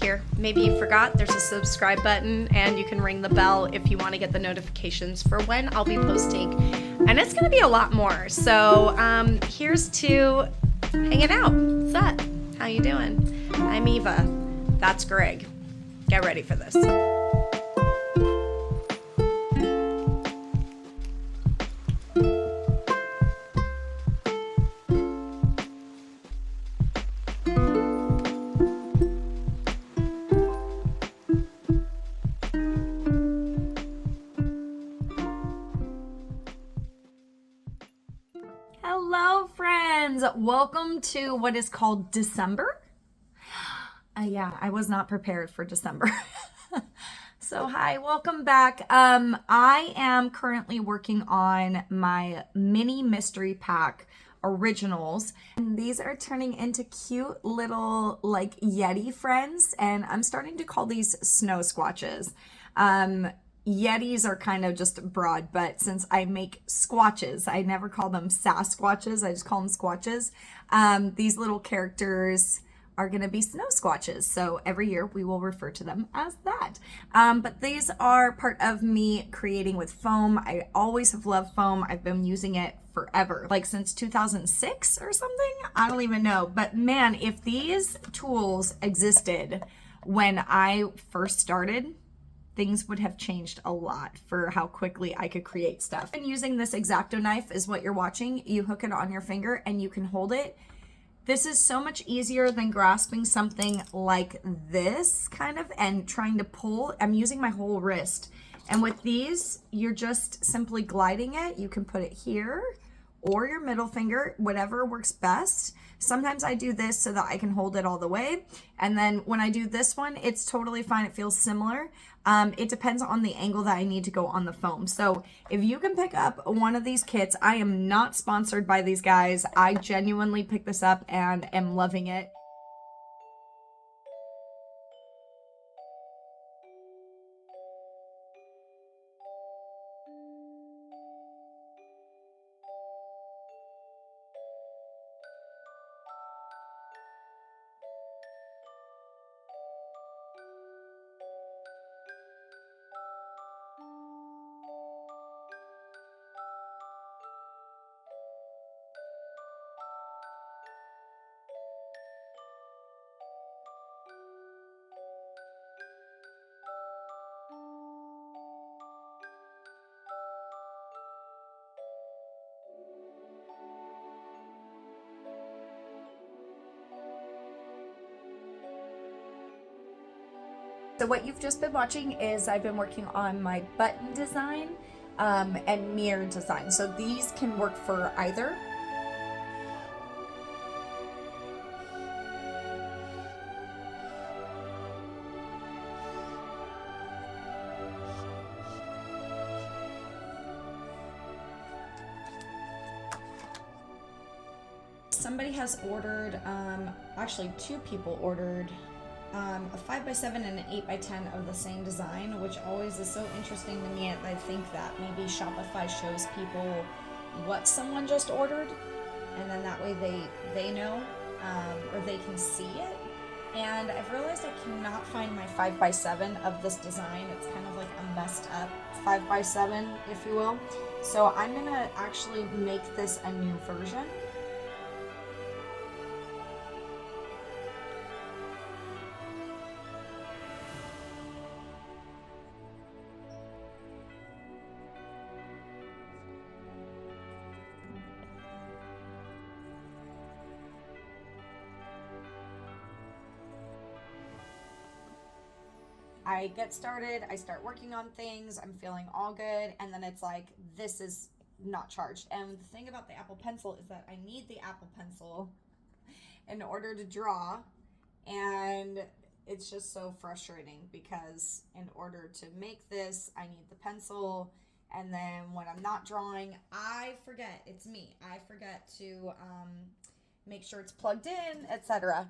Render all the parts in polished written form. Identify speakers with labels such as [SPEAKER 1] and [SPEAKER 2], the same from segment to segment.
[SPEAKER 1] here, maybe you forgot, there's a subscribe button and you can ring the bell if you want to get the notifications for when I'll be posting. And it's going to be a lot more. So here's to hanging out. What's up? How you doing? I'm Eva. That's Greg. Get ready for this. Hello, friends. Welcome to what is called December. Yeah, I was not prepared for December. So hi, welcome back. I am currently working on my mini mystery pack originals, and these are turning into cute little like Yeti friends, and I'm starting to call these snow squatches. Yetis are kind of just broad, but since I make squatches, I never call them Sasquatches, I just call them squatches. These little characters are going to be snow squatches, so every year we will refer to them as that. But these are part of me creating with foam. I always have loved foam. I've been using it forever, like since 2006 or something. I don't even know, but man, if these tools existed when I first started, things would have changed a lot for how quickly I could create stuff. And using this X-Acto knife is what you're watching. You hook it on your finger and you can hold it. This is so much easier than grasping something like this kind of and trying to pull. I'm using my whole wrist. And with these, you're just simply gliding it. You can put it here or your middle finger, whatever works best. Sometimes I do this so that I can hold it all the way. And then when I do this one, it's totally fine. It feels similar. It depends on the angle that I need to go on the foam. So if you can pick up one of these kits, I am not sponsored by these guys. I genuinely picked this up and am loving it. So what you've just been watching is I've been working on my button design and mirror design. So these can work for either. Somebody has ordered, actually two people ordered a 5x7 and an 8x10 of the same design, which always is so interesting to me. I think that maybe Shopify shows people what someone just ordered, and then that way they know, or they can see it. And I've realized I cannot find my 5x7 of this design. It's kind of like a messed up 5x7, if you will. So I'm gonna actually make this a new version. I get started, I start working on things, I'm feeling all good, and then it's like, this is not charged. And the thing about the Apple Pencil is that I need the Apple Pencil in order to draw, and it's just so frustrating because in order to make this, I need the pencil, and then when I'm not drawing, I forget, it's me, I forget to make sure it's plugged in, etc.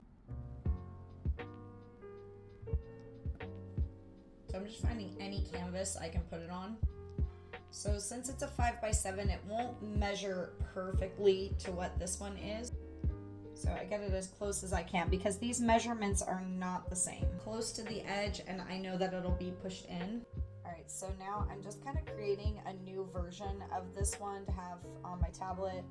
[SPEAKER 1] So I'm just finding any canvas I can put it on. So since it's a 5x7, it won't measure perfectly to what this one is. So I get it as close as I can because these measurements are not the same. Close to the edge, and I know that it'll be pushed in. All right, so now I'm just kind of creating a new version of this one to have on my tablet.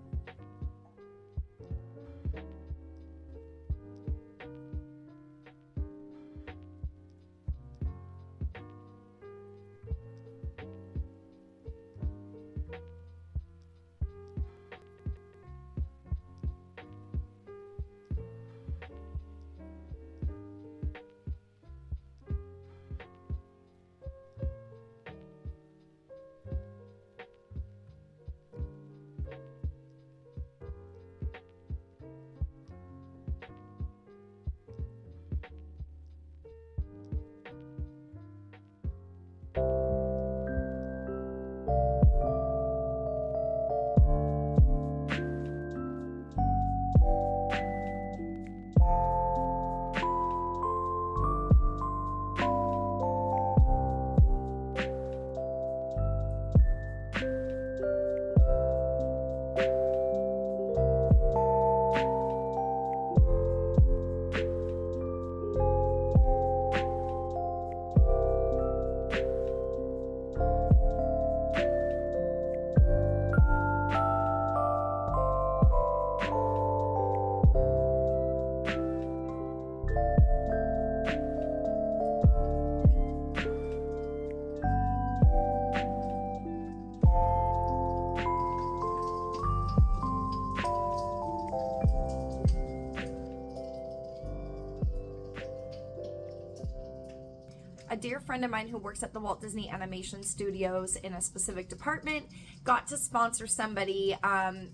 [SPEAKER 1] A dear friend of mine who works at the Walt Disney Animation Studios in a specific department got to sponsor somebody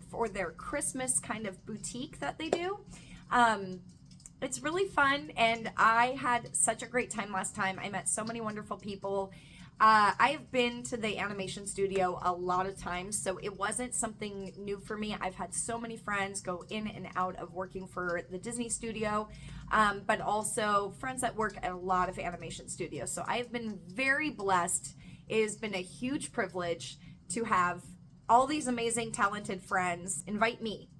[SPEAKER 1] for their Christmas kind of boutique that they do. It's really fun, and I had such a great time last time. I met so many wonderful people. I have been to the animation studio a lot of times, so it wasn't something new for me. I've had so many friends go in and out of working for the Disney studio, but also friends that work at a lot of animation studios. So I have been very blessed. It has been a huge privilege to have all these amazing, talented friends invite me.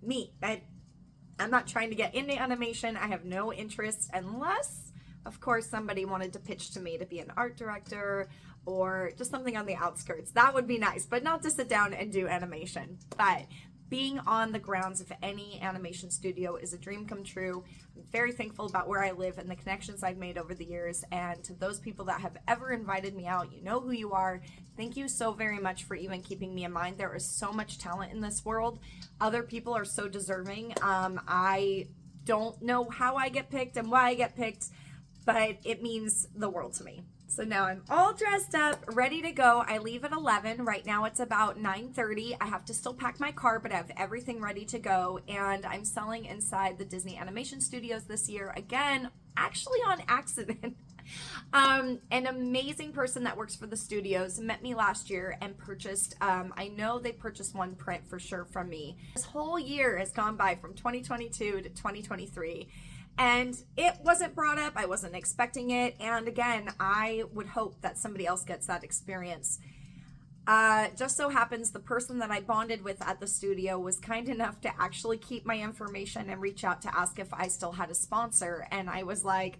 [SPEAKER 1] I'm not trying to get into animation. I have no interest unless, of course, somebody wanted to pitch to me to be an art director or just something on the outskirts. That would be nice, but not to sit down and do animation. But being on the grounds of any animation studio is a dream come true. I'm very thankful about where I live and the connections I've made over the years. And to those people that have ever invited me out, you know who you are. Thank you so very much for even keeping me in mind. There is so much talent in this world. Other people are so deserving. I don't know how I get picked and why I get picked, but it means the world to me. So now I'm all dressed up, ready to go. I leave at 11. Right now it's about 9:30. I have to still pack my car, but I have everything ready to go. And I'm selling inside the Disney Animation Studios this year. Again, actually on accident. An amazing person that works for the studios met me last year and purchased, I know they purchased one print for sure from me. This whole year has gone by from 2022 to 2023. And it wasn't brought up. I wasn't expecting it. And again, I would hope that somebody else gets that experience. Just so happens the person that I bonded with at the studio was kind enough to actually keep my information and reach out to ask if I still had a sponsor. And I was like,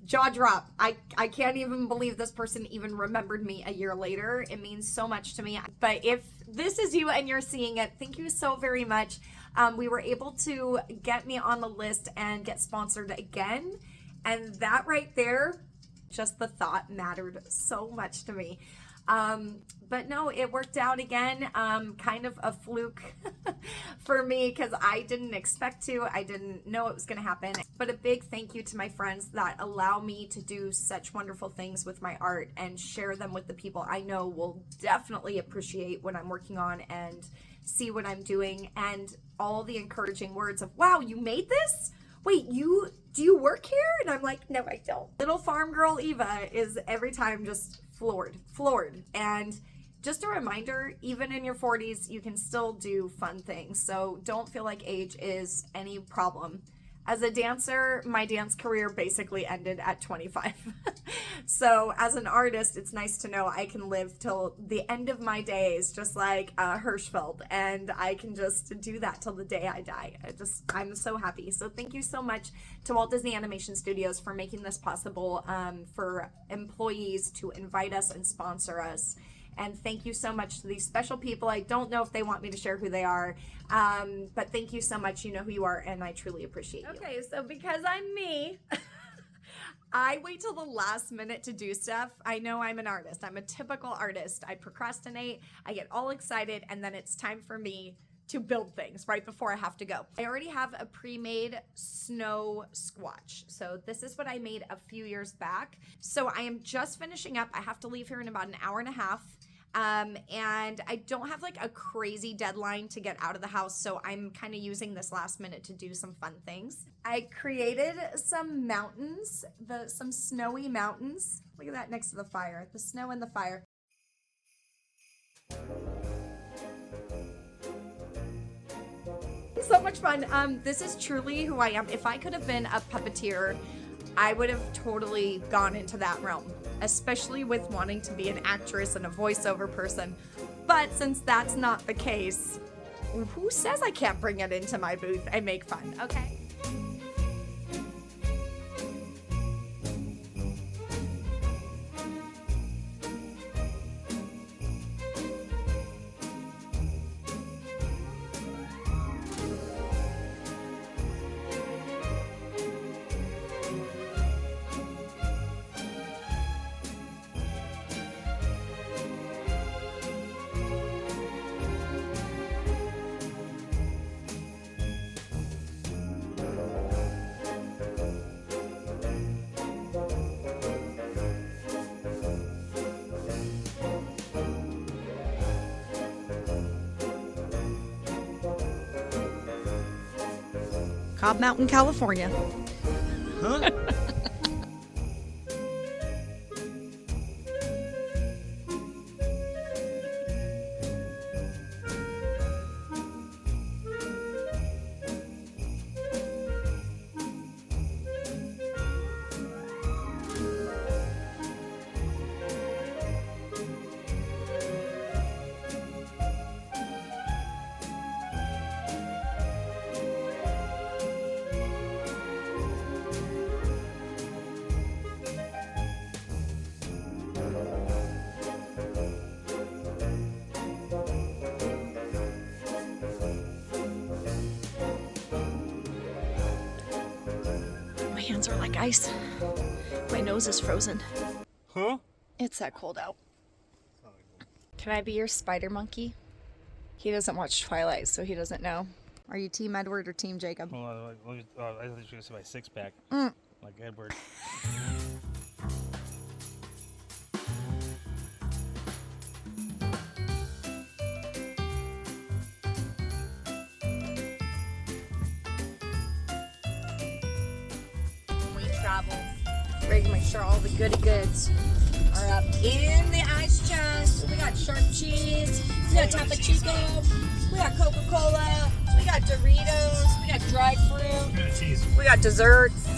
[SPEAKER 1] jaw drop. I can't even believe this person even remembered me a year later. It means so much to me. But if this is you and you're seeing it, thank you so very much. We were able to get me on the list and get sponsored again. And that right there, just the thought mattered so much to me. But no, it worked out again. Kind of a fluke for me because I didn't expect to. I didn't know it was going to happen. But a big thank you to my friends that allow me to do such wonderful things with my art and share them with the people I know will definitely appreciate what I'm working on and see what I'm doing, and all the encouraging words of, wow, you made this? Wait, do you work here? And I'm like, no, I don't. Little farm girl Eva is every time just floored. And just a reminder, even in your 40s, you can still do fun things. So don't feel like age is any problem. As a dancer, my dance career basically ended at 25. So as an artist, it's nice to know I can live till the end of my days, just like Hirschfeld, and I can just do that till the day I die. I'm so happy. So thank you so much to Walt Disney Animation Studios for making this possible, for employees to invite us and sponsor us. And thank you so much to these special people. I don't know if they want me to share who they are, but thank you so much. You know who you are, and I truly appreciate you. Okay, so because I'm me, I wait till the last minute to do stuff. I know I'm an artist. I'm a typical artist. I procrastinate, I get all excited, and then it's time for me to build things right before I have to go. I already have a pre-made snow squatch. So this is what I made a few years back. So I am just finishing up. I have to leave here in about an hour and a half. And I don't have like a crazy deadline to get out of the house, so I'm kind of using this last minute to do some fun things. I created some mountains, some snowy mountains. Look at that next to the fire, the snow and the fire. So much fun. This is truly who I am. If I could have been a puppeteer, I would have totally gone into that realm, especially with wanting to be an actress and a voiceover person. But since that's not the case, who says I can't bring it into my booth and make fun, okay? Cobb Mountain, California.
[SPEAKER 2] Huh?
[SPEAKER 1] My hands are like ice. My nose is frozen.
[SPEAKER 2] Huh?
[SPEAKER 1] It's that cold out. Can I be your spider monkey? He doesn't watch Twilight, so he doesn't know. Are you Team Edward or Team Jacob?
[SPEAKER 2] Well, I thought you were going to say my six-pack. Like Edward.
[SPEAKER 1] We travel. Ready to make sure all the goody goods are up in the ice chest. We got sharp cheese, we got Topo Chico, we got Coca-Cola, we got Doritos, we got dried fruit,
[SPEAKER 2] Good cheese.
[SPEAKER 1] we got desserts.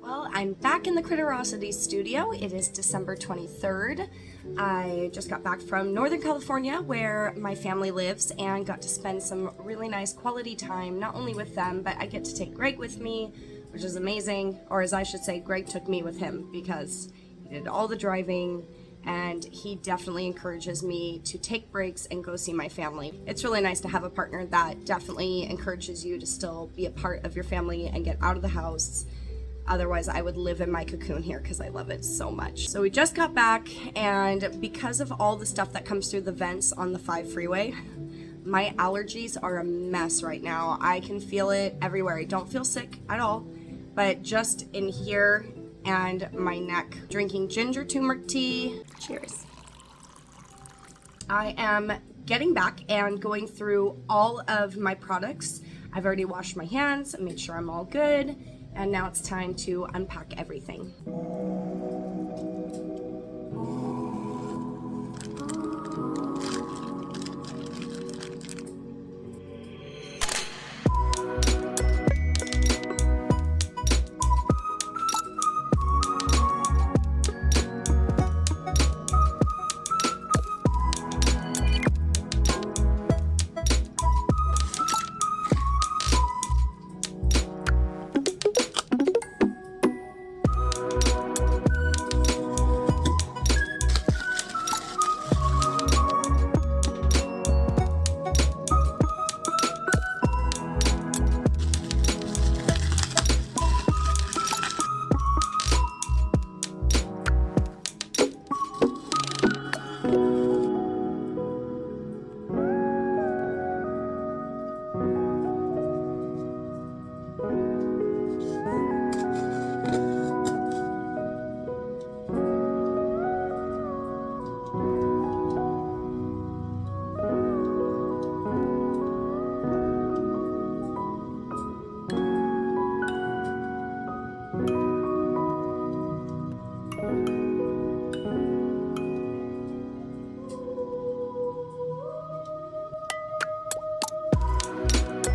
[SPEAKER 1] Well, I'm back in the Critterosity studio. It is December 23rd. I just got back from Northern California where my family lives and got to spend some really nice quality time, not only with them, but I get to take Greg with me, which is amazing. Or as I should say, Greg took me with him because he did all the driving and he definitely encourages me to take breaks and go see my family. It's really nice to have a partner that definitely encourages you to still be a part of your family and get out of the house. Otherwise, I would live in my cocoon here because I love it so much. So we just got back, and because of all the stuff that comes through the vents on the 5 freeway, my allergies are a mess right now. I can feel it everywhere. I don't feel sick at all, but just in here
[SPEAKER 3] and my neck. Drinking ginger turmeric tea. Cheers. I am getting back and going through all of my products. I've already washed my hands, made sure I'm all good, and now it's time to unpack everything.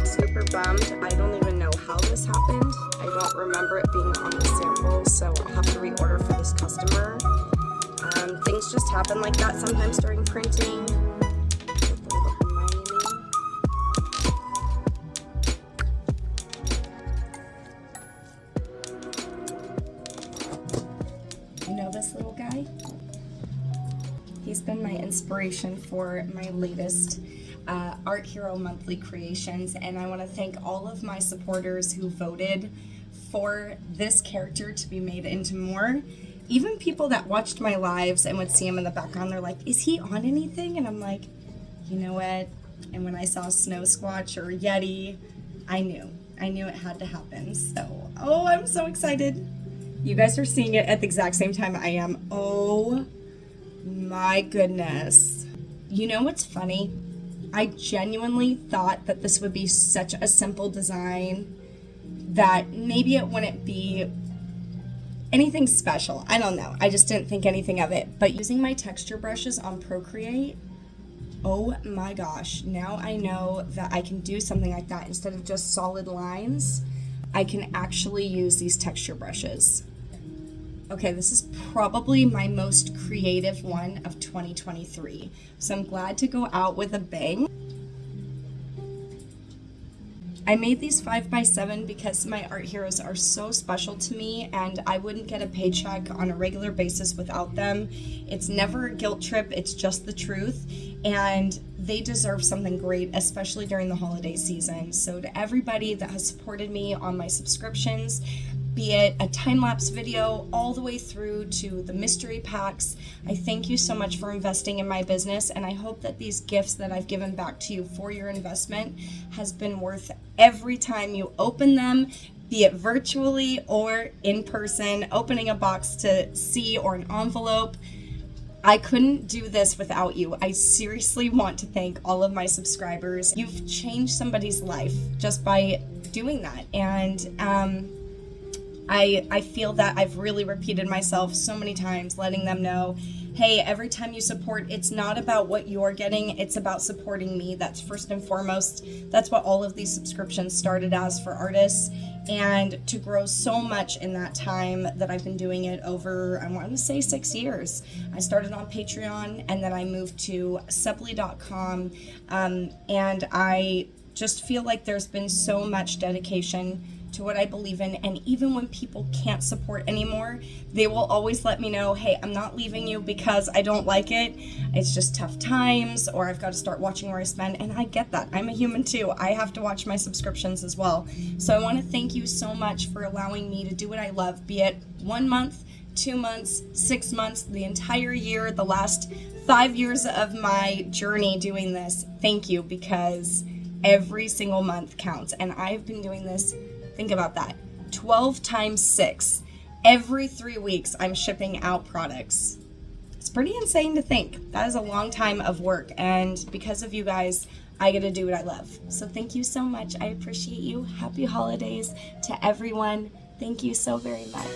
[SPEAKER 3] Super bummed. I don't even know how this happened. I don't remember it being on the sample, so I'll have to reorder for this customer. Things just happen like that sometimes during printing. You know this little guy? He's been my inspiration for my latest Art Hero monthly creations, and I want to thank all of my supporters who voted for this character to be made into more. Even people that watched my lives and would see him in the background, they're like, is he on anything? And I'm like, you know what? And when I saw Snow Squatch or Yeti, I knew it had to happen. So, oh, I'm so excited. You guys are seeing it at the exact same time I am. Oh my goodness. You know what's funny? I genuinely thought that this would be such a simple design that maybe it wouldn't be anything special. I don't know. I just didn't think anything of it. But using my texture brushes on Procreate, oh my gosh, now I know that I can do something like that. Instead of just solid lines, I can actually use these texture brushes. Okay, this is probably my most creative one of 2023. So I'm glad to go out with a bang. I made these 5x7 because my art heroes are so special to me and I wouldn't get a paycheck on a regular basis without them. It's never a guilt trip, it's just the truth. And they deserve something great, especially during the holiday season. So to everybody that has supported me on my subscriptions, be it a time-lapse video all the way through to the mystery packs, I thank you so much for investing in my business, and I hope that these gifts that I've given back to you for your investment has been worth every time you open them, be it virtually or in person, opening a box to see or an envelope. I couldn't do this without you. I seriously want to thank all of my subscribers. You've changed somebody's life just by doing that, and I feel that I've really repeated myself so many times, letting them know, hey, every time you support, it's not about what you're getting, it's about supporting me. That's first and foremost. That's what all of these subscriptions started as for artists, and to grow so much in that time that I've been doing it over, I want to say 6 years. I started on Patreon, and then I moved to Supply.com, and I just feel like there's been so much dedication to what I believe in, and even when people can't support anymore, they will always let me know, hey, I'm not leaving you because I don't like it, it's just tough times, or I've got to start watching where I spend, and I get that. I'm a human too. I have to watch my subscriptions as well. So I want to thank you so much for allowing me to do what I love, be it 1 month, 2 months, 6 months, the entire year, the last 5 years of my journey doing this. Thank you, because every single month counts, and I've been doing this, think about that, 12 times 6. every 3 weeks I'm shipping out products. It's pretty insane to think. That is a long time of work, and because of you guys, I get to do what I love. So thank you so much. I appreciate you. Happy holidays to everyone. Thank you so very much.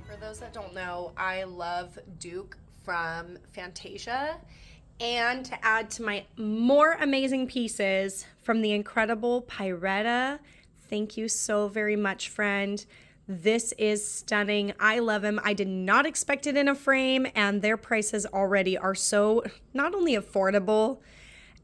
[SPEAKER 4] For those that don't know, I love Duke from Fantasia. And to add to my more amazing pieces from the incredible Pyretta, thank you so very much, friend. This is stunning. I love him. I did not expect it in a frame, and their prices already are so not only affordable,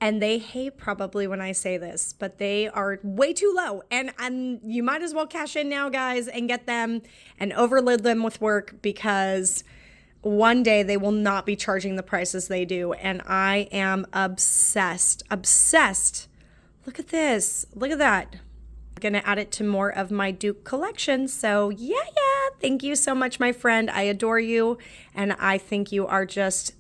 [SPEAKER 4] and they hate probably when I say this, but they are way too low. And you might as well cash in now, guys, and get them and overload them with work, because one day they will not be charging the prices they do. And I am obsessed. Look at this. Look at that. I'm going to add it to more of my Duke collection. So yeah. Thank you so much, my friend. I adore you. And I think you are just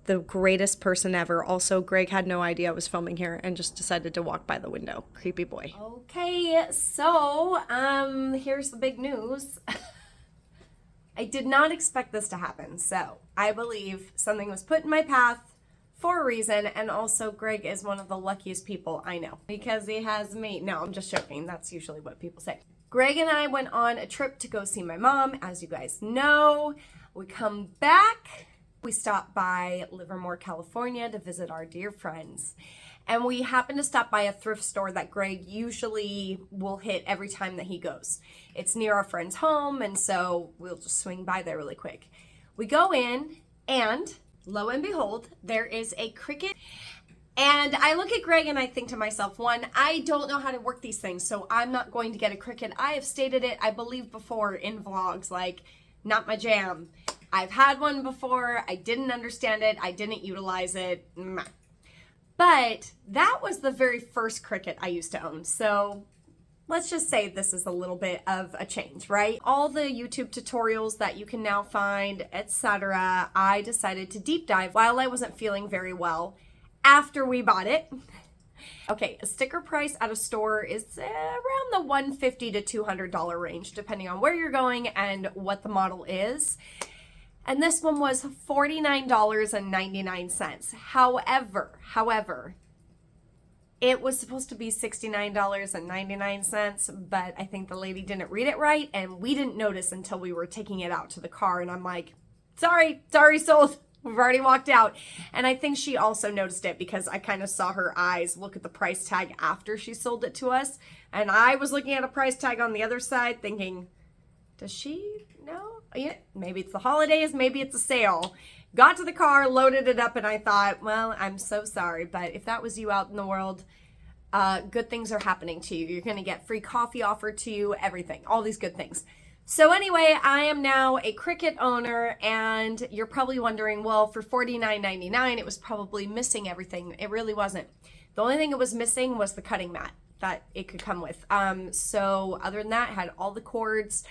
[SPEAKER 4] the greatest person ever. Also, Greg had no idea I was filming here and just decided to walk by the window. Creepy boy.
[SPEAKER 5] Okay, so here's the big news. I did not expect this to happen, so I believe something was put in my path for a reason, and also Greg is one of the luckiest people I know because he has me. No, I'm just joking. That's usually what people say. Greg and I went on a trip to go see my mom, as you guys know. We come back. We stopped by Livermore, California to visit our dear friends. And we happened to stop by a thrift store that Greg usually will hit every time that he goes. It's near our friend's home, and so we'll just swing by there really quick. We go in, and lo and behold, there is a Cricut. And I look at Greg and I think to myself, one, I don't know how to work these things, so I'm not going to get a Cricut. I have stated it, I believe, before in vlogs, like, not my jam. I've had one before, I didn't understand it, I didn't utilize it. But that was the very first Cricut I used to own, so let's just say this is a little bit of a change, right? All the YouTube tutorials that you can now find, etc., I decided to deep dive while I wasn't feeling very well after we bought it. Okay, a sticker price at a store is around the $150 to $200 range, depending on where you're going and what the model is. And this one was $49.99. However, it was supposed to be $69.99, but I think the lady didn't read it right, and we didn't notice until we were taking it out to the car, and I'm like, sorry, sold. We've already walked out. And I think she also noticed it because I kind of saw her eyes look at the price tag after she sold it to us, and I was looking at a price tag on the other side thinking, does she know? Yeah, maybe it's the holidays, maybe it's a sale. Got to the car, loaded it up, and I thought, well, I'm so sorry, but if that was you out in the world, good things are happening to you. You're going to get free coffee offered to you, everything, all these good things. So anyway, I am now a Cricut owner, and you're probably wondering, well, for $49.99, it was probably missing everything. It really wasn't. The only thing it was missing was the cutting mat that it could come with. So other than that, it had all the cords.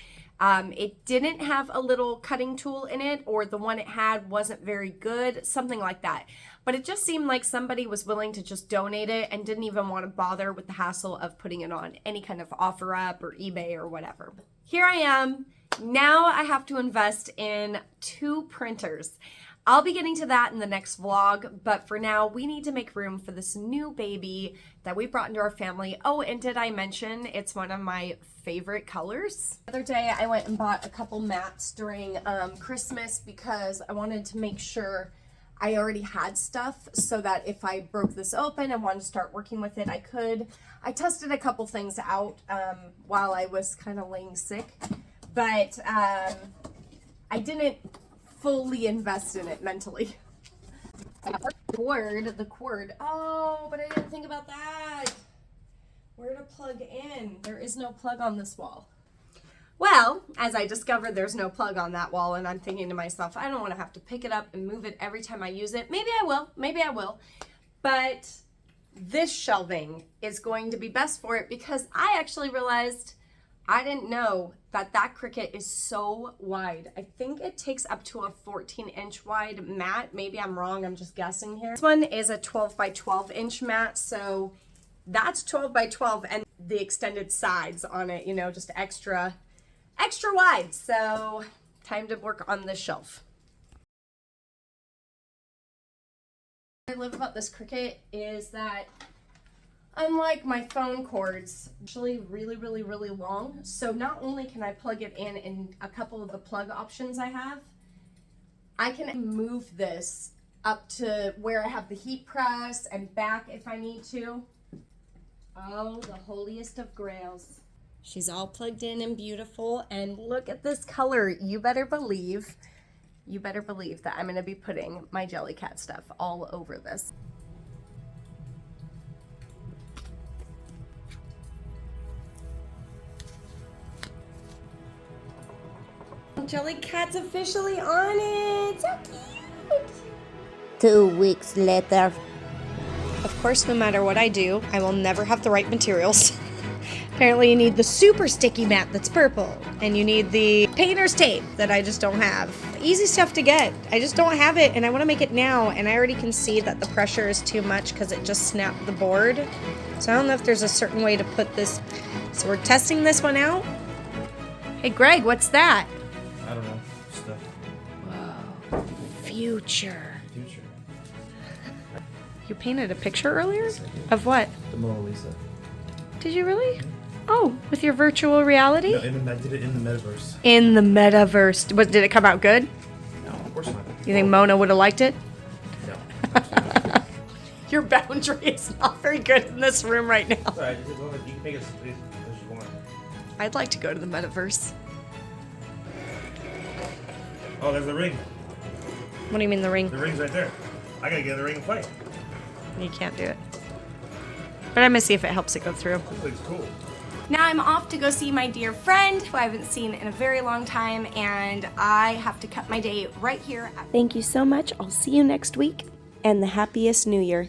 [SPEAKER 5] It didn't have a little cutting tool in it, or the one it had wasn't very good, something like that. But it just seemed like somebody was willing to just donate it and didn't even want to bother with the hassle of putting it on any kind of OfferUp or eBay or whatever. Here I am. Now I have to invest in 2 printers. I'll be getting to that in the next vlog, but for now, we need to make room for this new baby that we brought into our family. Oh, and did I mention it's one of my favorite colors? The other day, I went and bought a couple mats during Christmas because I wanted to make sure I already had stuff so that if I broke this open and wanted to start working with it, I could. I tested a couple things out while I was kind of laying sick, but I didn't fully invest in it mentally. The cord. Oh, but I didn't think about that. Where to plug in? There is no plug on this wall. Well, as I discovered there's no plug on that wall, and I'm thinking to myself, I don't want to have to pick it up and move it every time I use it. Maybe I will. But this shelving is going to be best for it because I actually realized I didn't know that Cricut is so wide. I think it takes up to a 14-inch wide mat. Maybe I'm wrong, I'm just guessing here. This one is a 12 by 12 inch mat, so that's 12 by 12 and the extended sides on it, you know, just extra wide. So time to work on this shelf. What I love about this Cricut is that unlike my phone cords, actually really long. So not only can I plug it in a couple of the plug options I have, I can move this up to where I have the heat press and back if I need to. Oh, the holiest of grails. She's all plugged in and beautiful, and look at this color. You better believe that I'm gonna be putting my Jellycat stuff all over this. Jellycat's officially on it. So cute.
[SPEAKER 6] 2 weeks later.
[SPEAKER 4] Of course, no matter what I do, I will never have the right materials. Apparently you need the super sticky mat that's purple, and you need the painter's tape that I just don't have. Easy stuff to get. I just don't have it, and I want to make it now, and I already can see that the pressure is too much because it just snapped the board. So I don't know if there's a certain way to put this. So we're testing this one out. Hey Greg, what's that?
[SPEAKER 2] I don't know. Stuff.
[SPEAKER 4] Whoa. Future.
[SPEAKER 2] Future.
[SPEAKER 4] You painted a picture earlier? Of what?
[SPEAKER 2] The Mona Lisa.
[SPEAKER 4] Did you really? Oh, with your virtual reality?
[SPEAKER 2] No, I did it in the metaverse.
[SPEAKER 4] In the metaverse. Did it come out good?
[SPEAKER 2] No, of course not.
[SPEAKER 4] You think Mona would have liked it?
[SPEAKER 2] No.
[SPEAKER 4] Your boundary is not very good in this room right now.
[SPEAKER 2] Sorry, you can make it as you want.
[SPEAKER 4] I'd like to go to the metaverse.
[SPEAKER 2] Oh, there's the ring.
[SPEAKER 4] What do you mean the ring?
[SPEAKER 2] The ring's right there. I gotta get in the ring and fight.
[SPEAKER 4] You can't do it. But I'm gonna see if it helps it go through.
[SPEAKER 2] This thing's cool.
[SPEAKER 5] Now I'm off to go see my dear friend who I haven't seen in a very long time, and I have to cut my day right here.
[SPEAKER 3] Thank you so much. I'll see you next week, and the happiest new year.